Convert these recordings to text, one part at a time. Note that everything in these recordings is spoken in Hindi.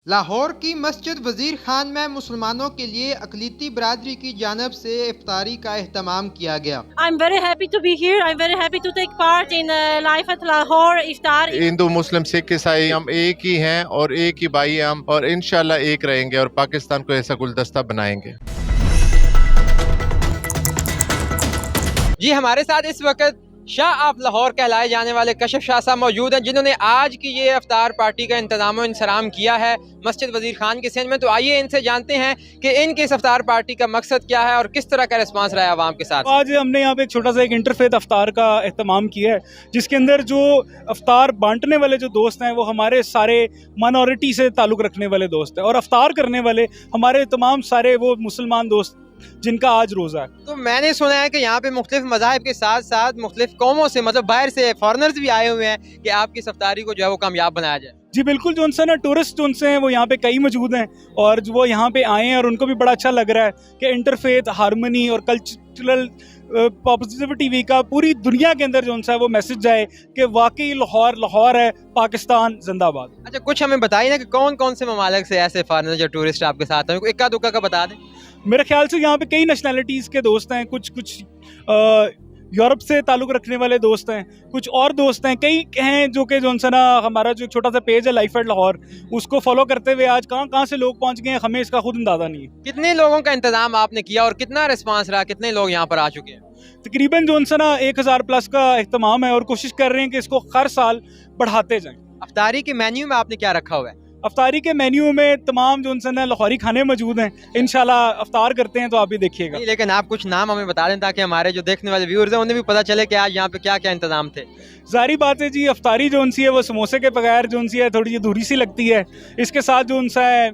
लाहौर की मस्जिद वजीर खान में मुसलमानों के लिए अकलीती बरादरी की जानब से इफ्तारी का एहतमाम किया गया। I'm very happy to be here. I'm very happy to take part in Life at Lahore Iftar. Hindu मुस्लिम सिख ईसाई हम एक ही हैं और एक ही भाई हैं हम, और इंशाल्लाह एक रहेंगे और पाकिस्तान को ऐसा गुलदस्ता बनाएंगे। जी हमारे साथ इस वक्त शाह ऑफ लाहौर कहलाए जाने वाले कशफ शाह साहब मौजूद हैं, जिन्होंने आज की ये इफ्तार पार्टी का इंतजाम इंसराम किया है मस्जिद वजीर खान के सिंध में। तो आइए इनसे जानते हैं कि इनकी इस इफ्तार पार्टी का मकसद क्या है और किस तरह का रिस्पांस रहा है आवाम के साथ। आज हमने यहाँ पे एक छोटा सा एक इंटरफेथ अफ्तार का एहतमाम किया है, जिसके अंदर जो अफ्तार बांटने वाले जो दोस्त हैं वो हमारे सारे माइनॉरिटी से ताल्लुक़ रखने वाले दोस्त हैं, और अफ्तार करने वाले हमारे तमाम सारे वो मुसलमान दोस्त जिनका आज रोज़ा है। तो मैंने सुना है कि यहाँ पे मुख्तलिफ मज़ाहिब के साथ साथ मुख्तलिफ कौमों से, मतलब बाहर से फॉरनर्स भी आए हुए हैं कि आपकी इस इफ्तारी को जो है वो कामयाब बनाया जाए। जी बिल्कुल, जो उनसे ना टूरिस्ट जो उनसे हैं वो यहाँ पे कई मौजूद हैं, और जो वो यहाँ पे आए हैं और उनको भी बड़ा अच्छा लग रहा है कि इंटरफेथ हारमनी और कल्चरल पॉजिटिविटी वीक का पूरी दुनिया के अंदर जो उनसा है वो मैसेज जाए कि वाकई लाहौर लाहौर है, पाकिस्तान जिंदाबाद। अच्छा, कुछ हमें बताइए ना कि कौन कौन से ममालिक से ऐसे फॉरनर जो टूरिस्ट आपके साथ हैं, इक्का दुक्का का बता दें। मेरे ख्याल से यहाँ पे कई नेशनैलिटीज़ के दोस्त हैं, कुछ यूरोप से ताल्लुक़ रखने वाले दोस्त हैं, कुछ और दोस्त हैं, कई हैं जो कि जो उनसे ना हमारा जो छोटा सा पेज है लाइफ एट लाहौर, उसको फॉलो करते हुए आज कहाँ कहाँ से लोग पहुँच गए हैं हमें इसका खुद अंदाज़ा नहीं है। कितने लोगों का इंतजाम आपने किया और कितना रिस्पांस रहा, कितने लोग यहाँ पर आ चुके हैं? तकरीबन जो उनसे ना 1000 प्लस का एहतमाम है, और कोशिश कर रहे हैं कि इसको हर साल बढ़ाते जाएँ। अफ्तारी के मेन्यू में आपने क्या रखा हुआ है? अफ्तारी के मेन्यू में तमाम जो उनसे ना लाहौरी खाने मौजूद हैं, इंशाल्लाह अफ्तार करते हैं तो आप भी देखिएगा। नहीं, लेकिन आप कुछ नाम हमें बता दें ताकि हमारे जो देखने वाले व्यूअर्स हैं उन्हें भी पता चले कि आज यहाँ पे क्या क्या इंतजाम थे। जारी बात है जी, अफ्तारी जो उनसी है वो समोसे के बगैर जो उनसी है थोड़ी सी अधूरी सी लगती है। इसके साथ जो उनसा है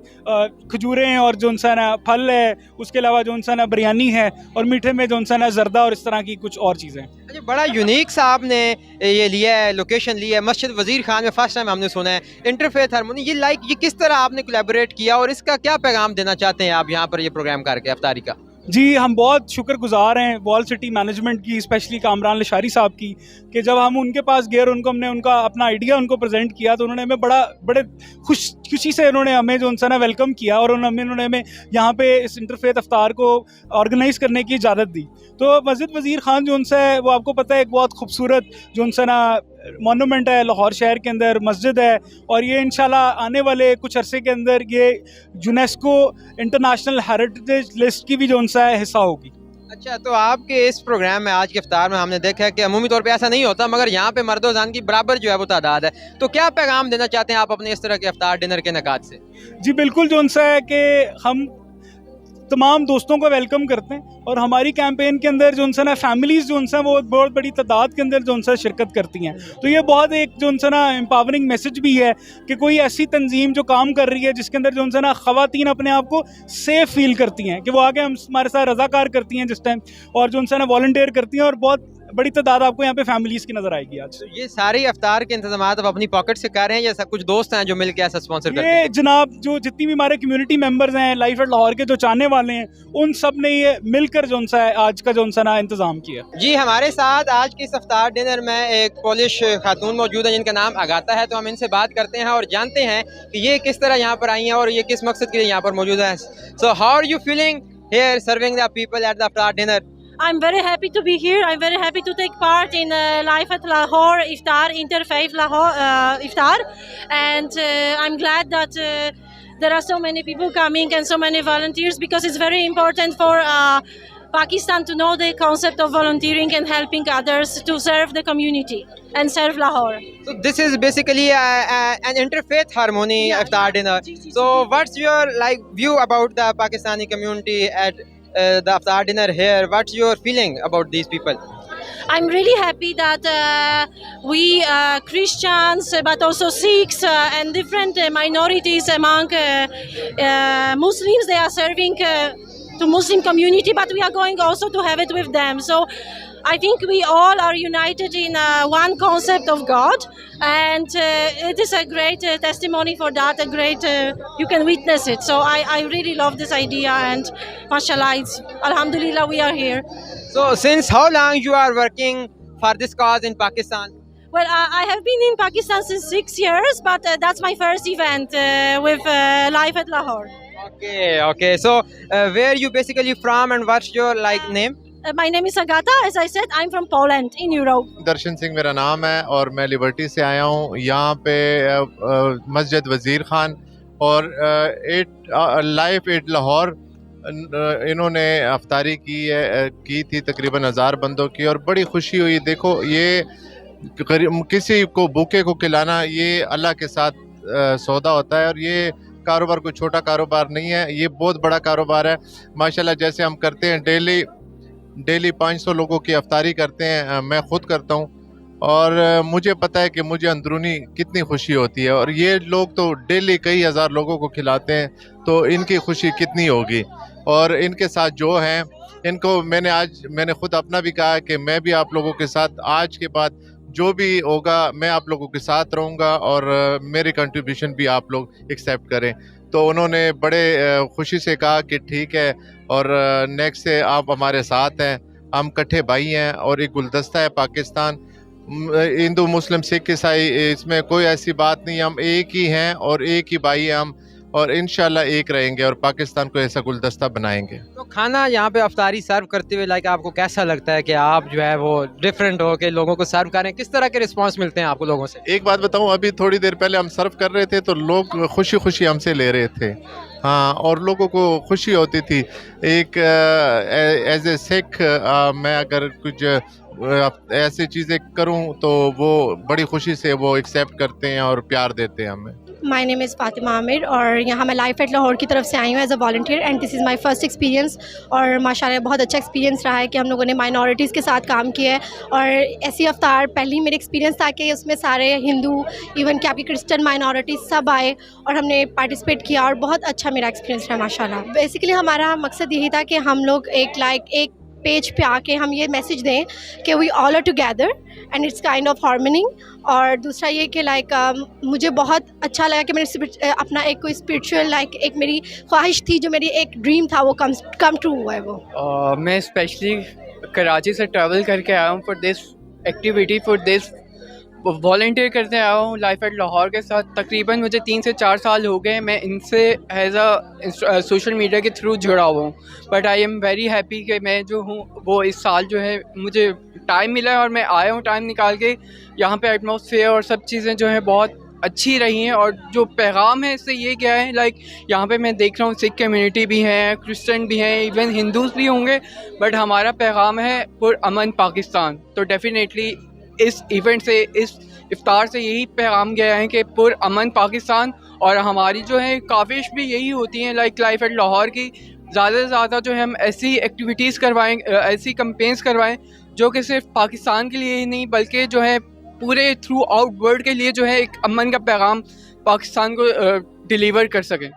खजूरें और जो उनसा ना फल है, उसके अलावा जो उनसा ना बिरयानी है, और मीठे में जो उनसा ना जर्दा और इस तरह की कुछ और चीज़ें। अच्छा, बड़ा यूनिक सा आपने ये लिया है, लोकेशन ली है मस्जिद वजीर खान में, फर्स्ट टाइम हमने सुना है इंटरफेथ हारमोनी। ये किस तरह आपने कोलैबोरेट किया और इसका क्या पैगाम देना चाहते हैं आप यहाँ पर ये प्रोग्राम करके अफ्तारी का? जी हम बहुत शुक्रगुजार हैं वॉल सिटी मैनेजमेंट की, स्पेशली कामरान लशारी साहब की, कि जब हम उनके पास गए और हमने उनका अपना आइडिया उनको प्रेजेंट किया तो उन्होंने हमें बड़े खुशी से उन्होंने हमें जो उनसे ना वेलकम किया, और उन्होंने हमें यहाँ पे इस इंटरफेथ अफ्तार को ऑर्गेनाइज़ करने की इजाज़त दी। तो मस्जिद वज़ीर खान जो उनसे है वो आपको पता है एक बहुत खूबसूरत जो उनसे ना मोनूमेंट है लाहौर शहर के अंदर, मस्जिद है, और ये इंशाल्लाह आने वाले कुछ अरसे के अंदर ये यूनेस्को इंटरनेशनल हेरिटेज लिस्ट की भी जो उनसा है हिस्सा होगी। अच्छा, तो आपके इस प्रोग्राम में आज के इफ्तार में हमने देखा है कि अमूमी तौर पे ऐसा नहीं होता, मगर यहाँ पे मर्दो जान की बराबर जो है वो तादाद है। तो क्या पैगाम देना चाहते हैं आप अपने इस तरह के इफ्तार डिनर के नकात से? जी बिल्कुल, जो उनसा है कि हम तमाम दोस्तों को वेलकम करते हैं, और हमारी कैंपेन के अंदर जो उनसे ना फैमिलीज़ जो उनसे वो बहुत बड़ी तादाद के अंदर जो उनसे शिरकत करती हैं। तो ये बहुत एक जो उनसे ना एम्पावरिंग मैसेज भी है कि कोई ऐसी तंजीम जो काम कर रही है जिसके अंदर जो उनसे ना ख़वातीन अपने आप को सेफ़ फील करती हैं, कि वो आगे हमारे साथ रज़ाकार करती हैं जिस टाइम, और जो उनसे ना वॉलंटियर करती हैं, और बहुत बड़ी तादाद आपको यहाँ पे फैमिलीज़ की नज़र आएगी आज। तो ये सारे इफ्तार के इंतजाम आप अपनी पॉकेट से कर रहे हैं या कुछ दोस्त हैं जो मिलकर ऐसा स्पॉन्सर करते हैं? ये जनाब जो जितनी भी हमारे कम्युनिटी मेंबर्स हैं लाइफ एट लाहौर के जो चाहने वाले हैं, उन सब ने ये मिलकर जो उनसा है आज का जो उनसा ना इंतजाम किया। जी हमारे साथ आज के इस इफ्तार डिनर में एक पोलिश खातून मौजूद है जिनका नाम अगाता है, तो हम इनसे बात करते हैं और जानते हैं कि ये किस तरह यहाँ पर आई हैं और ये किस मकसद के लिए यहाँ पर मौजूद है। So how are you feeling here serving the people at the iftar dinner? I'm very happy to be here. I'm very happy to take part in Life at Lahore Iftar, Interfaith Lahore Iftar, and I'm glad that there are so many people coming and so many volunteers, because it's very important for Pakistan to know the concept of volunteering and helping others to serve the community and serve Lahore. So this is basically an interfaith harmony iftar dinner. So what's your view about the Pakistani community at the iftar dinner here? What's your feeling about these people? I'm really happy that we Christians, but also Sikhs and different minorities among Muslims, they are serving to Muslim community, but we are going also to have it with them. So I think we all are united in one concept of God, and it is a great testimony for that, a great, you can witness it. So I really love this idea, and mashallah, it's, alhamdulillah, we are here. So since how long you are working for this cause in Pakistan? Well, I have been in Pakistan since 6 years, but that's my first event with Life at Lahore. Okay. So, where you basically from and what's your name? My name is Agata. As I said, I'm from Poland in Europe. दर्शन सिंह मेरा नाम है और मैं लिबर्टी से आया हूँ। यहाँ पे मस्जिद वज़ीर ख़ान और लाइफ एट लाहौर इन्होंने अफ्तारी की थी तकरीबन 1000 बंदों की, और बड़ी खुशी हुई। देखो, ये किसी को भूखे को खिलाना ये अल्लाह के साथ सौदा होता है, और ये कारोबार कोई छोटा कारोबार नहीं है, ये बहुत बड़ा कारोबार है माशाल्लाह। जैसे हम करते हैं डेली 500 लोगों की अफ्तारी करते हैं, मैं ख़ुद करता हूँ, और मुझे पता है कि मुझे अंदरूनी कितनी खुशी होती है। और ये लोग तो डेली कई हज़ार लोगों को खिलाते हैं, तो इनकी खुशी कितनी होगी। और इनके साथ जो हैं, इनको मैंने ख़ुद अपना भी कहा कि मैं भी आप लोगों के साथ आज के बाद जो भी होगा मैं आप लोगों के साथ रहूँगा, और मेरी कंट्रीब्यूशन भी आप लोग एक्सेप्ट करें। तो उन्होंने बड़े खुशी से कहा कि ठीक है, और नेक्स्ट से आप हमारे साथ हैं, हम इकट्ठे भाई हैं, और एक गुलदस्ता है पाकिस्तान, हिंदू मुस्लिम सिख ईसाई, इसमें कोई ऐसी बात नहीं, हम एक ही हैं और एक ही भाई हैं हम, और इंशाल्लाह एक रहेंगे और पाकिस्तान को ऐसा गुलदस्ता बनाएंगे। तो खाना यहाँ पे अफ्तारी सर्व करते हुए आपको कैसा लगता है कि आप जो है वो डिफरेंट हो के लोगों को सर्व करें? किस तरह के रिस्पांस मिलते हैं आपको लोगों से? एक बात बताऊं, अभी थोड़ी देर पहले हम सर्व कर रहे थे तो लोग खुशी खुशी हमसे ले रहे थे, हाँ, और लोगों को खुशी होती थी। एक एज ए सिख मैं अगर कुछ ऐसी चीज़ें करूं तो वो बड़ी खुशी से वो एक्सेप्ट करते हैं और प्यार देते हैं हमें। My name is Fatima Aamir और यहाँ मैं लाइफ एट लाहौर की तरफ से आई हूँ as a volunteer, and this is my first experience. और माशाल्लाह बहुत अच्छा एक्सपीरियंस रहा है कि हम लोगों ने माइनॉरिटीज़ के साथ काम किया है, और ऐसी अफ्तार पहली मेरी एक्सपीरियंस था कि उसमें सारे हिंदू, इवन कि आपकी क्रिश्चियन माइनॉरिटीज़ सब आए और हमने पार्टिसिपेट किया, और बहुत अच्छा मेरा एक्सपीरियंस रहा माशाल्लाह। बेसिकली हमारा मकसद यही था कि हम लोग एक पेज पे आके हम ये मैसेज दें कि we all are together and it's kind of harmonising. और दूसरा ये कि मुझे बहुत अच्छा लगा कि मैंने अपना एक कोई स्पिरिचुअल एक मेरी ख्वाहिश थी, जो मेरी एक ड्रीम था, वो कम ट्रू हुआ है वो। मैं स्पेशली कराची से ट्रैवल करके आया हूँ for this activity, for this volunteer करते आया हूँ लाइफ एट लाहौर के साथ। तकरीबन मुझे 3 से 4 साल हो गए मैं इनसे एज अ सोशल मीडिया के थ्रू जुड़ा हुआ हूँ, but I am very happy कि मैं जो हूँ वो इस साल जो है मुझे टाइम मिला है और मैं आया हूँ टाइम निकाल के। यहाँ पे एटमॉस्फेयर और सब चीज़ें जो हैं बहुत अच्छी रही हैं, और जो पैगाम है इससे ये क्या है, यहाँ पे मैं देख रहा हूँ सिख कम्युनिटी भी हैं, क्रिश्चियन भी हैं, इवन हिंदूज़ भी होंगे, बट हमारा पैगाम है पुरअमन पाकिस्तान। तो डेफिनेटली इस इवेंट से, इस इफ्तार से यही पैगाम गया है कि पुरअमन पाकिस्तान। और हमारी जो है काविश भी यही होती हैं लाइफ एट लाहौर की, ज़्यादा से ज़्यादा जो है हम ऐसी एक्टिविटीज़ करवाएं, ऐसी कैंपेन्स करवाएं जो कि सिर्फ पाकिस्तान के लिए ही नहीं बल्कि जो है पूरे थ्रू आउट वर्ल्ड के लिए जो है एक अमन का पैगाम पाकिस्तान को डिलीवर कर सकें।